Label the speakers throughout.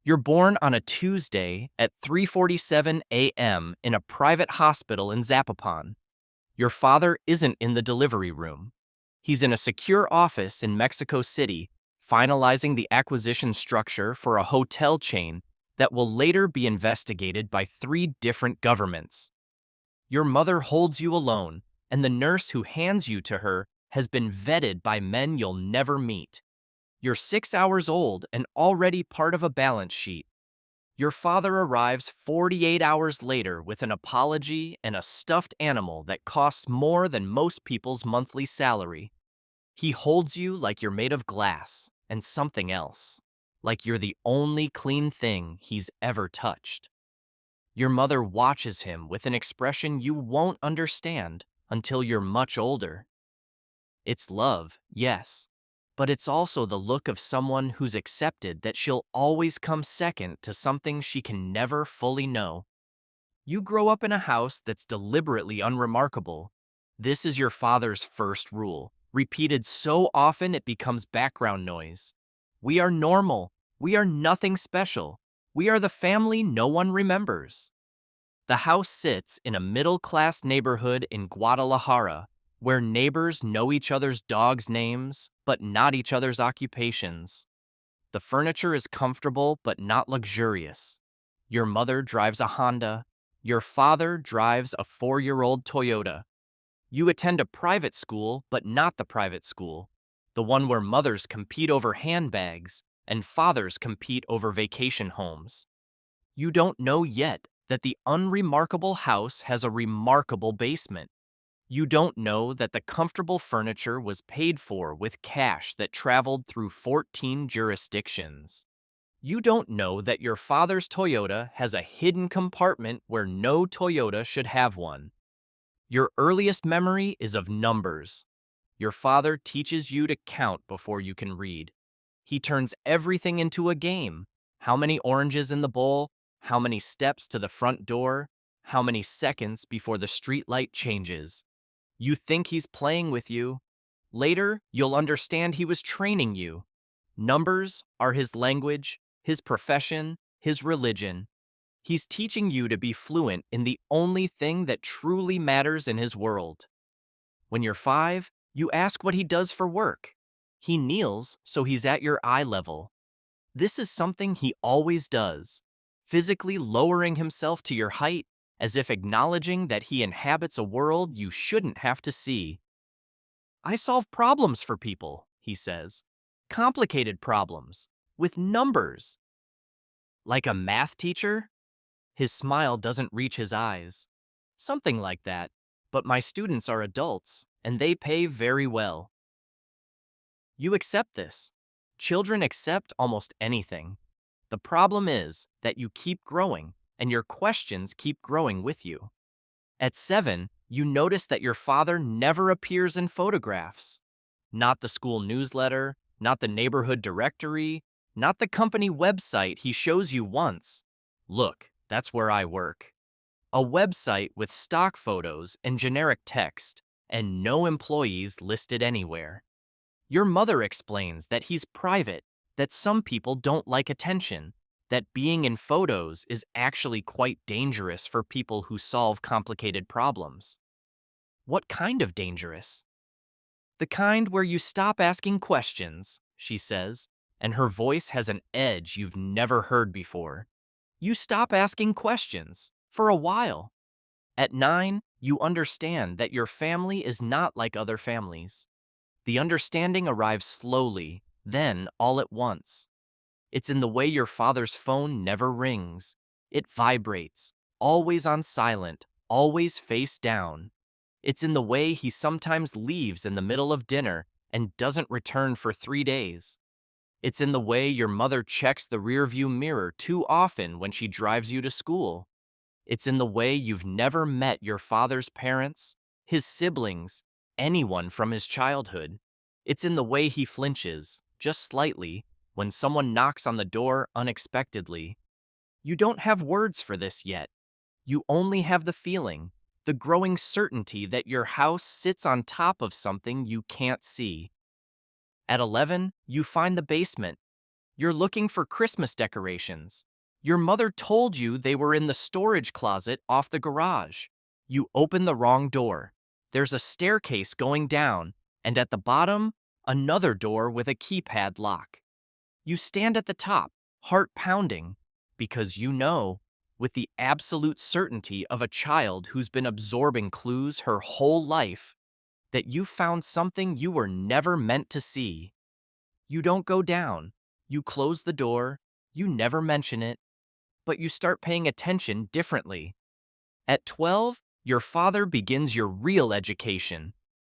Speaker 1: You're born on a Tuesday at 3:47 a.m. in a private hospital in Zapopan. Your father isn't in the delivery room. He's in a secure office in Mexico City, finalizing the acquisition structure for a hotel chain that will later be investigated by three different governments. Your mother holds you alone, and the nurse who hands you to her has been vetted by men you'll never meet. You're 6 hours old and already part of a balance sheet. Your father arrives 48 hours later with an apology and a stuffed animal that costs more than most people's monthly salary. He holds you like you're made of glass and something else, like you're the only clean thing he's ever touched. Your mother watches him with an expression you won't understand until you're much older. It's love, yes, but it's also the look of someone who's accepted that she'll always come second to something she can never fully know. You grow up in a house that's deliberately unremarkable. This is your father's first rule, repeated so often it becomes background noise. We are normal. We are nothing special. We are the family no one remembers. The house sits in a middle-class neighborhood in Guadalajara, where neighbors know each other's dogs' names, but not each other's occupations. The furniture is comfortable but not luxurious. Your mother drives a Honda. Your father drives a 4-year-old Toyota. You attend a private school, but not the private school, the one where mothers compete over handbags and fathers compete over vacation homes. You don't know yet that the unremarkable house has a remarkable basement. You don't know that the comfortable furniture was paid for with cash that traveled through 14 jurisdictions. You don't know that your father's Toyota has a hidden compartment where no Toyota should have one. Your earliest memory is of numbers. Your father teaches you to count before you can read. He turns everything into a game. How many oranges in the bowl? How many steps to the front door? How many seconds before the street light changes? You think he's playing with you. Later, you'll understand he was training you. Numbers are his language, his profession, his religion. He's teaching you to be fluent in the only thing that truly matters in his world. When you're 5, you ask what he does for work. He kneels so he's at your eye level. This is something he always does, physically lowering himself to your height as if acknowledging that he inhabits a world you shouldn't have to see. I solve problems for people, he says. Complicated problems, with numbers. Like a math teacher? His smile doesn't reach his eyes. Something like that, but my students are adults, and they pay very well. You accept this. Children accept almost anything. The problem is that you keep growing, and your questions keep growing with you. At 7, you notice that your father never appears in photographs. Not the school newsletter, not the neighborhood directory, not the company website he shows you once. Look, that's where I work. A website with stock photos and generic text, and no employees listed anywhere. Your mother explains that he's private, that some people don't like attention, that being in photos is actually quite dangerous for people who solve complicated problems. What kind of dangerous? The kind where you stop asking questions, she says, and her voice has an edge you've never heard before. You stop asking questions, for a while. At 9, you understand that your family is not like other families. The understanding arrives slowly, then all at once. It's in the way your father's phone never rings. It vibrates, always on silent, always face down. It's in the way he sometimes leaves in the middle of dinner and doesn't return for 3 days. It's in the way your mother checks the rearview mirror too often when she drives you to school. It's in the way you've never met your father's parents, his siblings, anyone from his childhood. It's in the way he flinches, just slightly, when someone knocks on the door unexpectedly. You don't have words for this yet. You only have the feeling, the growing certainty that your house sits on top of something you can't see. At 11, you find the basement. You're looking for Christmas decorations. Your mother told you they were in the storage closet off the garage. You open the wrong door. There's a staircase going down, and at the bottom, another door with a keypad lock. You stand at the top, heart pounding, because you know, with the absolute certainty of a child who's been absorbing clues her whole life, that you found something you were never meant to see. You don't go down. You close the door. You never mention it, but you start paying attention differently. At 12, your father begins your real education.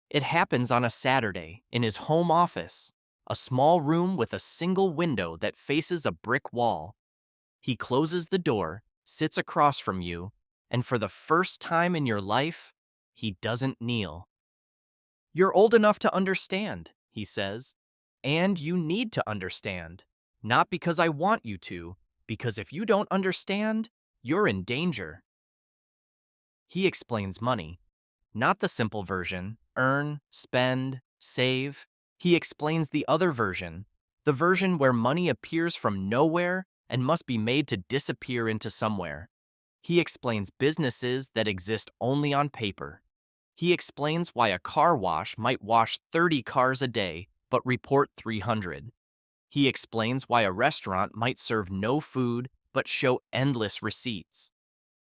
Speaker 1: It happens on a Saturday in his home office, a small room with a single window that faces a brick wall. He closes the door, sits across from you, and for the first time in your life, he doesn't kneel. You're old enough to understand, he says, and you need to understand. Not because I want you to, because if you don't understand, you're in danger. He explains money. Not the simple version, earn, spend, save. He explains the other version, the version where money appears from nowhere and must be made to disappear into somewhere. He explains businesses that exist only on paper. He explains why a car wash might wash 30 cars a day but report 300. He explains why a restaurant might serve no food but show endless receipts.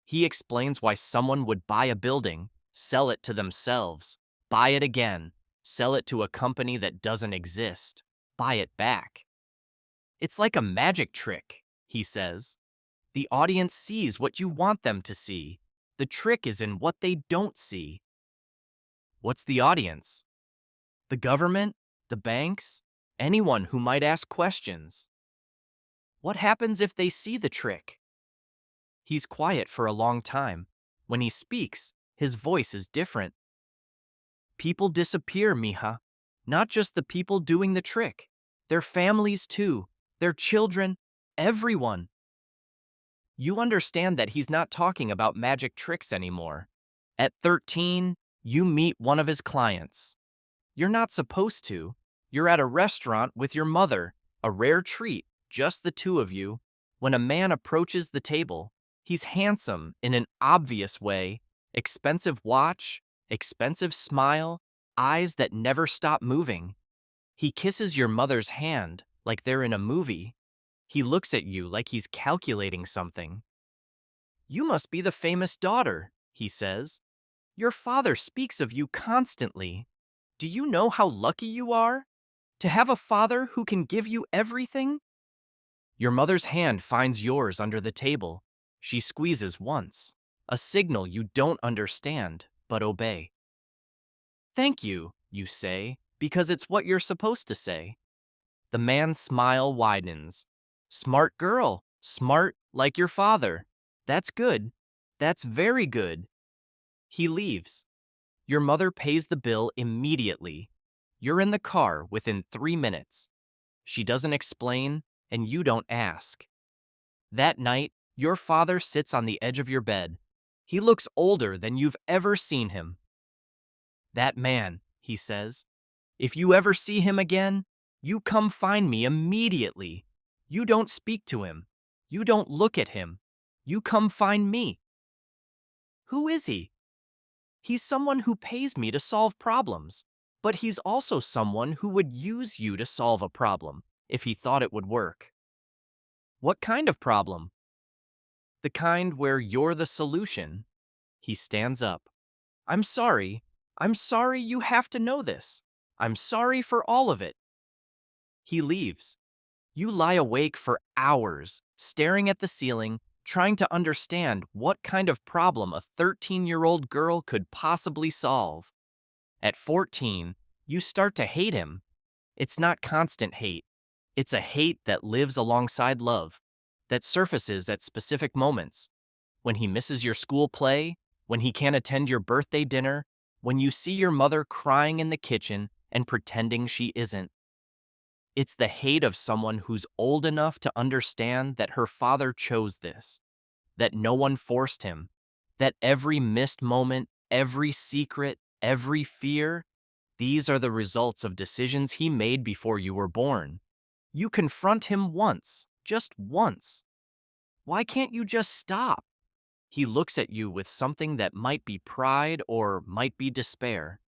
Speaker 1: He explains why someone would buy a building, sell it to themselves, buy it again, sell it to a company that doesn't exist, buy it back. It's like a magic trick, he says. The audience sees what you want them to see. The trick is in what they don't see. What's the audience? The government? The banks? Anyone who might ask questions. What happens if they see the trick? He's quiet for a long time. When he speaks, his voice is different. People disappear, mija. Not just the people doing the trick. Their families too. Their children. Everyone. You understand that he's not talking about magic tricks anymore. At 13, you meet one of his clients. You're not supposed to. You're at a restaurant with your mother, a rare treat, just the two of you. When a man approaches the table, he's handsome in an obvious way, expensive watch, expensive smile, eyes that never stop moving. He kisses your mother's hand like they're in a movie. He looks at you like he's calculating something. You must be the famous daughter, he says. Your father speaks of you constantly. Do you know how lucky you are? To have a father who can give you everything? Your mother's hand finds yours under the table. She squeezes once, a signal you don't understand, but obey. Thank you, you say, because it's what you're supposed to say. The man's smile widens. Smart girl, smart like your father. That's good. That's very good. He leaves. Your mother pays the bill immediately. You're in the car within 3 minutes. She doesn't explain, and you don't ask. That night, your father sits on the edge of your bed. He looks older than you've ever seen him. That man, he says, if you ever see him again, you come find me immediately. You don't speak to him. You don't look at him. You come find me. Who is he? He's someone who pays me to solve problems, but he's also someone who would use you to solve a problem if he thought it would work. What kind of problem? The kind where you're the solution. He stands up. I'm sorry. I'm sorry you have to know this. I'm sorry for all of it. He leaves. You lie awake for hours, staring at the ceiling, trying to understand what kind of problem a 13-year-old girl could possibly solve. At 14, you start to hate him. It's not constant hate. It's a hate that lives alongside love, that surfaces at specific moments. When he misses your school play, when he can't attend your birthday dinner, when you see your mother crying in the kitchen and pretending she isn't. It's the hate of someone who's old enough to understand that her father chose this, that no one forced him, that every missed moment, every secret, every fear, these are the results of decisions he made before you were born. You confront him once, just once. Why can't you just stop? He looks at you with something that might be pride or might be despair.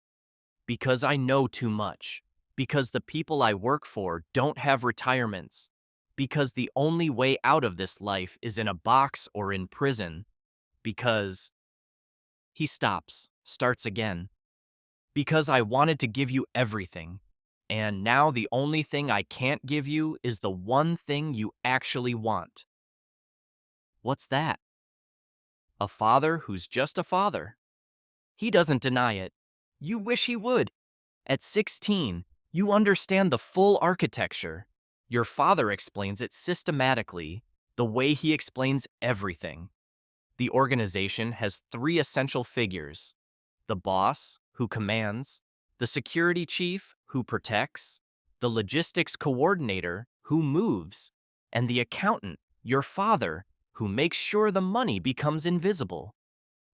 Speaker 1: Because I know too much. Because the people I work for don't have retirements. Because the only way out of this life is in a box or in prison. Because he stops, starts again. Because I wanted to give you everything. And now the only thing I can't give you is the one thing you actually want. What's that? A father who's just a father. He doesn't deny it. You wish he would. At 16, you understand the full architecture. Your father explains it systematically, the way he explains everything. The organization has three essential figures: the boss, who commands, the security chief, who protects, the logistics coordinator, who moves, and the accountant, your father, who makes sure the money becomes invisible.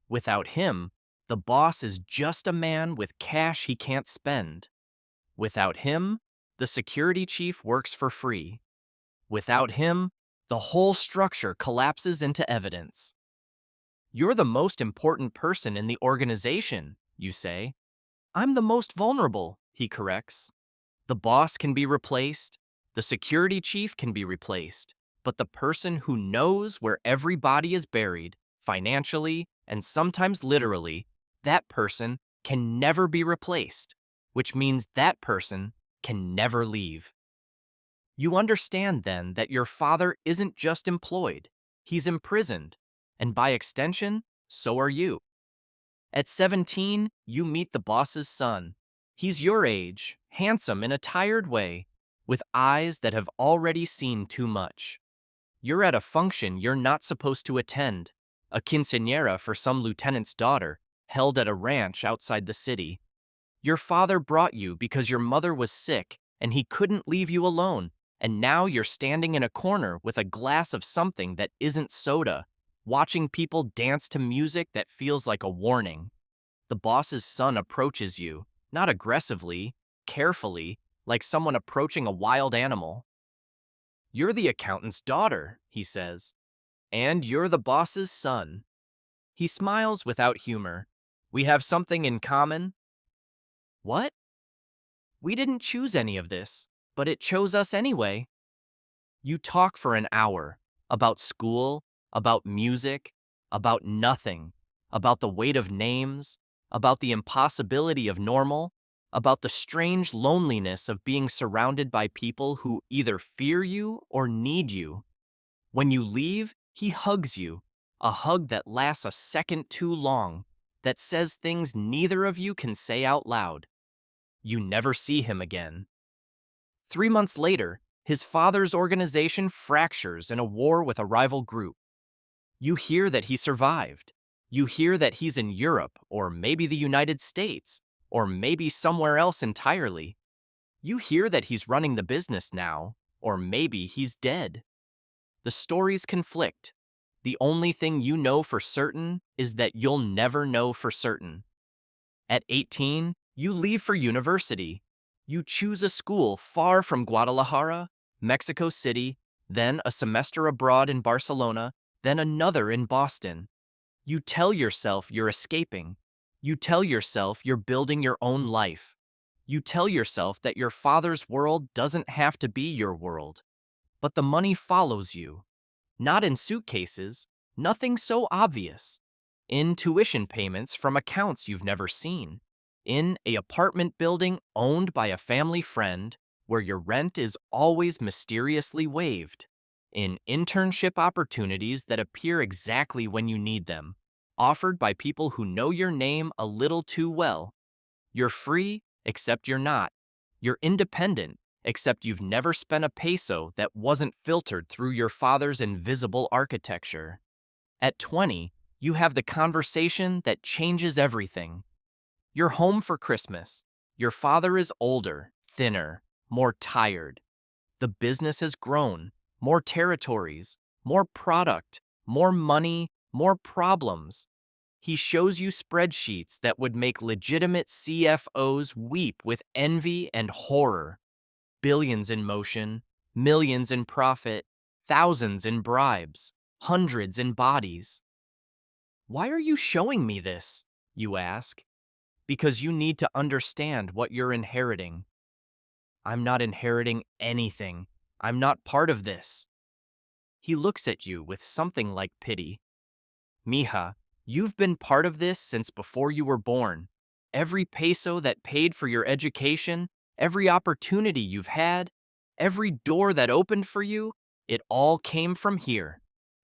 Speaker 1: Without him, the boss is just a man with cash he can't spend. Without him, the security chief works for free. Without him, the whole structure collapses into evidence. You're the most important person in the organization, you say. I'm the most vulnerable, he corrects. The boss can be replaced, the security chief can be replaced, but the person who knows where every body is buried, financially and sometimes literally, that person can never be replaced, which means that person can never leave. You understand then that your father isn't just employed, he's imprisoned, and by extension, so are you. At 17, you meet the boss's son. He's your age, handsome in a tired way, with eyes that have already seen too much. You're at a function you're not supposed to attend, a quinceañera for some lieutenant's daughter, held at a ranch outside the city. Your father brought you because your mother was sick and he couldn't leave you alone, and now you're standing in a corner with a glass of something that isn't soda, watching people dance to music that feels like a warning. The boss's son approaches you, not aggressively, carefully, like someone approaching a wild animal. You're the accountant's daughter, he says, and you're the boss's son. He smiles without humor. We have something in common? What? We didn't choose any of this, but it chose us anyway. You talk for an hour about school, about music, about nothing, about the weight of names, about the impossibility of normal, about the strange loneliness of being surrounded by people who either fear you or need you. When you leave, he hugs you, a hug that lasts a second too long, that says things neither of you can say out loud. You never see him again. 3 months later, his father's organization fractures in a war with a rival group. You hear that he survived. You hear that he's in Europe, or maybe the United States, or maybe somewhere else entirely. You hear that he's running the business now, or maybe he's dead. The stories conflict. The only thing you know for certain is that you'll never know for certain. At 18, you leave for university. You choose a school far from Guadalajara, Mexico City, then a semester abroad in Barcelona, then another in Boston. You tell yourself you're escaping. You tell yourself you're building your own life. You tell yourself that your father's world doesn't have to be your world. But the money follows you. Not in suitcases, nothing so obvious. In tuition payments from accounts you've never seen. In an apartment building owned by a family friend where your rent is always mysteriously waived. In internship opportunities that appear exactly when you need them, offered by people who know your name a little too well. You're free, except you're not. You're independent, except you've never spent a peso that wasn't filtered through your father's invisible architecture. At 20, you have the conversation that changes everything. You're home for Christmas. Your father is older, thinner, more tired. The business has grown, more territories, more product, more money, more problems. He shows you spreadsheets that would make legitimate CFOs weep with envy and horror. Billions in motion, Millions in profit, thousands in bribes, hundreds in bodies. Why are you showing me this? You ask. Because you need to understand what you're inheriting. I'm not inheriting anything. I'm not part of this. He looks at you with something like pity. Mija, you've been part of this since before you were born. Every peso that paid for your education, every opportunity you've had, every door that opened for you, it all came from here.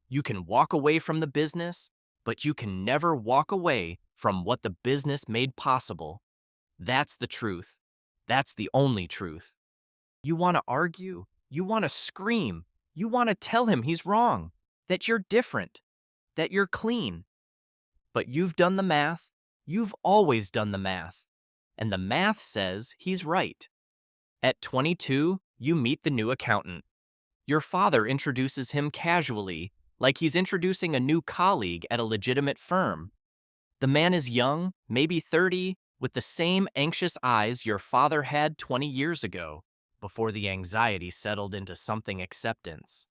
Speaker 1: You can walk away from the business, but you can never walk away from what the business made possible. That's the truth. That's the only truth. You want to argue. You want to scream. You want to tell him he's wrong, that you're different, that you're clean. But you've done the math. You've always done the math. And the math says he's right. At 22, you meet the new accountant. Your father introduces him casually, like he's introducing a new colleague at a legitimate firm. The man is young, maybe 30, with the same anxious eyes your father had 20 years ago, before the anxiety settled into something acceptance.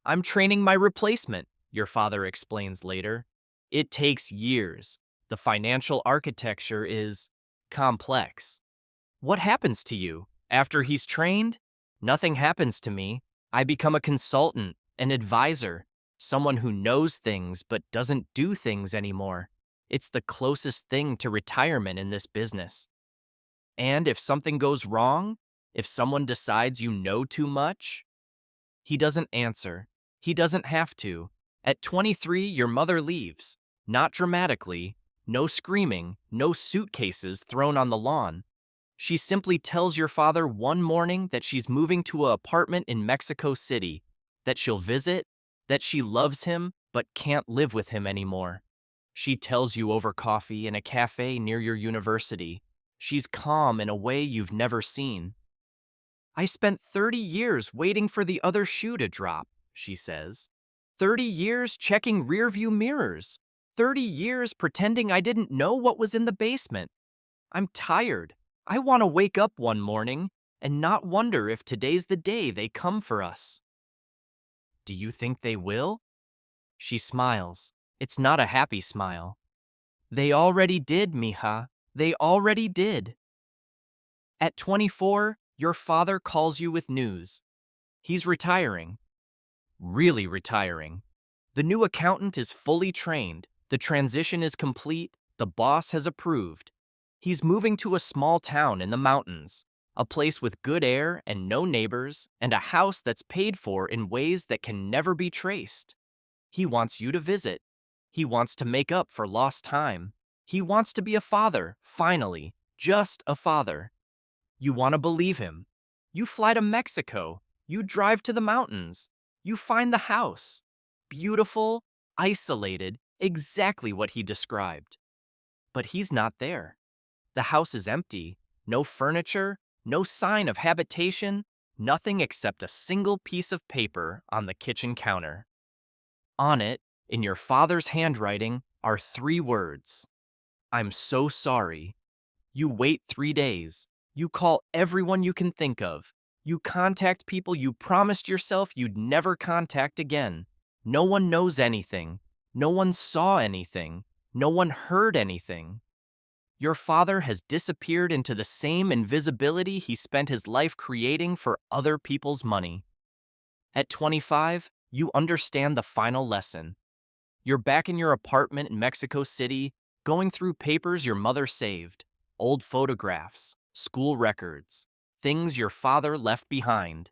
Speaker 1: I'm training my replacement, your father explains later. It takes years. The financial architecture is complex. What happens to you? After he's trained? Nothing happens to me. I become a consultant, an advisor, someone who knows things but doesn't do things anymore. It's the closest thing to retirement in this business. And if something goes wrong, if someone decides you know too much, he doesn't answer. He doesn't have to. At 23, your mother leaves. Not dramatically. No screaming, no suitcases thrown on the lawn. She simply tells your father one morning that she's moving to an apartment in Mexico City, that she'll visit, that she loves him but can't live with him anymore. She tells you over coffee in a cafe near your university. She's calm in a way you've never seen. I spent 30 years waiting for the other shoe to drop, she says. 30 years checking rearview mirrors. 30 years pretending I didn't know what was in the basement. I'm tired. I want to wake up one morning and not wonder if today's the day they come for us. Do you think they will? She smiles. It's not a happy smile. They already did, mija. They already did. At 24, your father calls you with news. He's retiring. Really retiring. The new accountant is fully trained. The transition is complete. The boss has approved. He's moving to a small town in the mountains, a place with good air and no neighbors, and a house that's paid for in ways that can never be traced. He wants you to visit. He wants to make up for lost time. He wants to be a father, finally, just a father. You want to believe him. You fly to Mexico. You drive to the mountains. You find the house. Beautiful, isolated, exactly what he described. But he's not there. The house is empty. No furniture, no sign of habitation, nothing except a single piece of paper on the kitchen counter. On it, in your father's handwriting, are 3 words. I'm so sorry. You wait 3 days. You call everyone you can think of. You contact people you promised yourself you'd never contact again. No one knows anything. No one saw anything. No one heard anything. Your father has disappeared into the same invisibility he spent his life creating for other people's money. At 25, you understand the final lesson. You're back in your apartment in Mexico City, going through papers your mother saved, old photographs, school records, things your father left behind.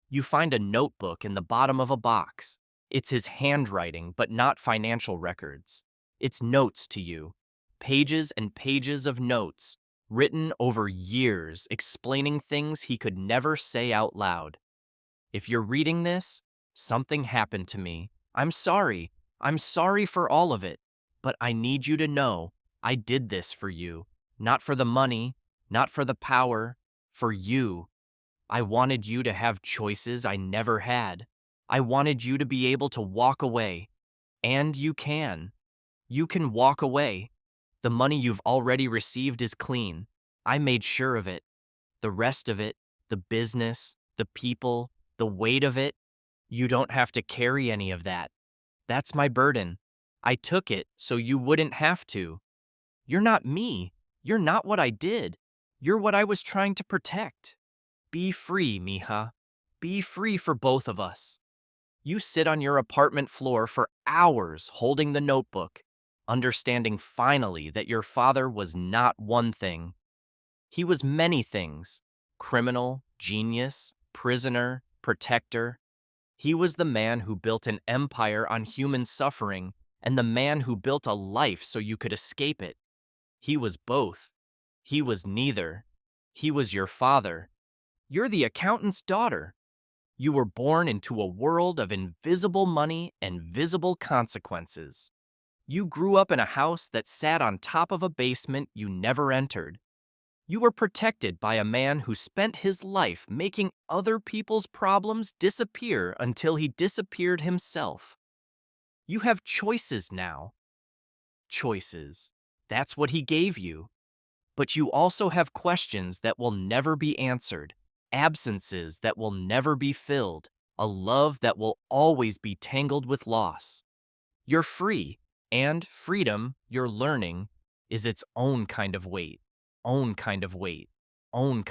Speaker 1: You find a notebook in the bottom of a box. It's his handwriting, but not financial records. It's notes to you. Pages and pages of notes, written over years, explaining things he could never say out loud. If you're reading this, something happened to me. I'm sorry. I'm sorry for all of it. But I need you to know I did this for you. Not for the money, not for the power, for you. I wanted you to have choices I never had. I wanted you to be able to walk away. And you can. You can walk away. The money you've already received is clean. I made sure of it. The rest of it, the business, the people, The weight of it, you don't have to carry any of that. That's my burden. I took it so you wouldn't have to. You're not me. You're not what I did. You're what I was trying to protect. Be free, mija. Be free for both of us. You sit on your apartment floor for hours holding the notebook, understanding finally that your father was not one thing. He was many things: criminal, genius, prisoner, protector. He was the man who built an empire on human suffering and the man who built a life so you could escape it. He was both. He was neither. He was your father. You're the accountant's daughter. You were born into a world of invisible money and visible consequences. You grew up in a house that sat on top of a basement you never entered. You were protected by a man who spent his life making other people's problems disappear until he disappeared himself. You have choices now. Choices. That's what he gave you. But you also have questions that will never be answered, absences that will never be filled, a love that will always be tangled with loss. You're free, and freedom, you're learning, is its own kind of weight, own kind of weight, own kind